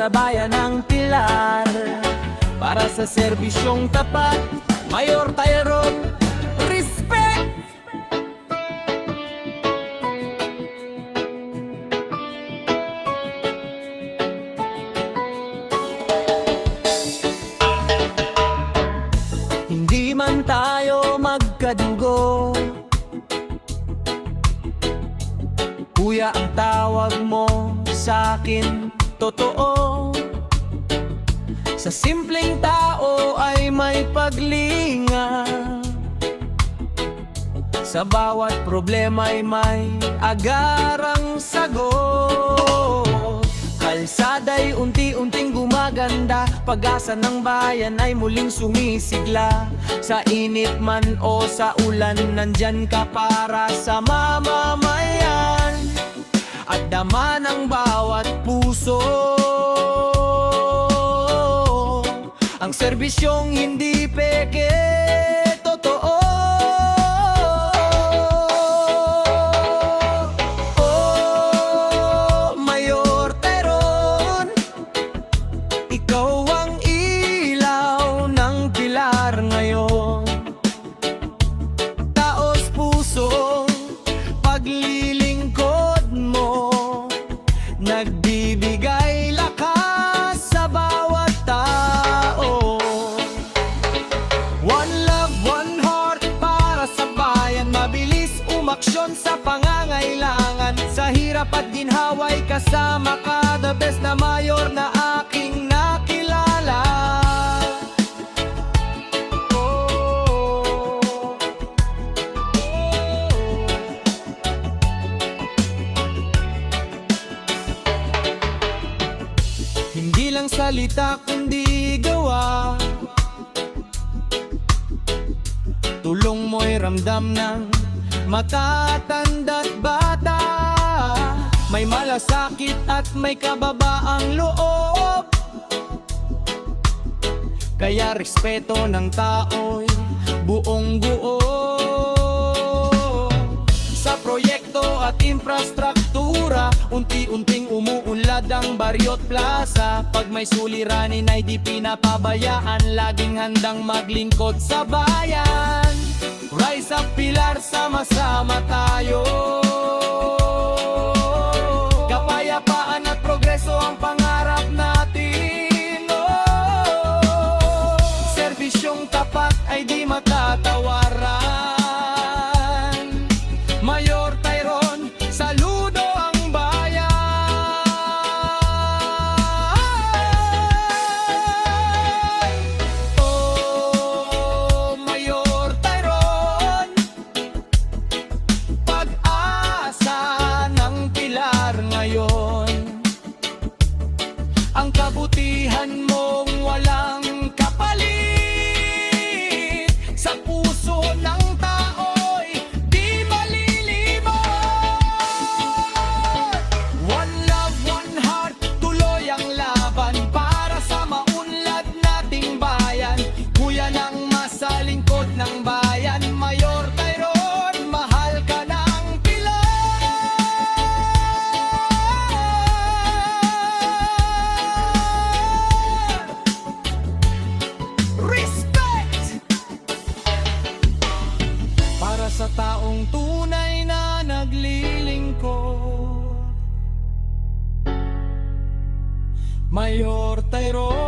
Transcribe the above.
sa bayan ng Pilar. Para sa serbisyong tapat, Mayor Tyrone, respect! Hindi man tayo magkadugo, kuya ang tawag mo sa'kin, totoo. Sa simpleng tao ay may paglinga, sa bawat problema ay may agarang sagot. Kalsada'y unti-unting gumaganda, pag-asa ng bayan ay muling sumisigla. Sa init man o sa ulan, nandyan ka para sa mamamayan at dama ng bawat puso. Ang serbisyong hindi peke, totoo. Oh, Mayor Tyrone, ikaw ang ilaw ng Pilar ngayon. Taos pusong paglilingkod mo, nagbibigay lakas sa bawat tao. One love, one heart para sa bayan, mabilis umaksyon sa pangangailangan. Sa hirap at ginhawa'y kasama ka, the best na mayor na aking nakilala. Hindi lang salita kundi gawa, tulong mo'y ramdam ng matatanda't bata. May malasakit at may kababaang loob, kaya respeto ng tao'y buong buo. Sa proyekto at infrastruktura, unti-unting umuunlad ang Barriot Plaza. Pag may suliranin ay di pinapabayaan, laging handang maglingkod sa bayan. Rise up Pilar, sama-sama tayo. Kapayapaan at progreso ang pangarap natin. Oh, serbisyong tapat ay di matatawaran. Mayor Tyrone, saludo ang bayan. Oh, Mayor Tyrone, pag-asa ng Pilar ngayon. Ang kabutihan mong walang kapalit, sa puso ng tao'y di malilimot. One love, one heart, tuloy ang laban para sa maunlad nating bayan. Kuya ng masalingkod ng bayan, Mayor Tyrone, mahal ka ng Pilar. Respect! Para sa taong tunay na naglilingkod, Mayor Tyrone.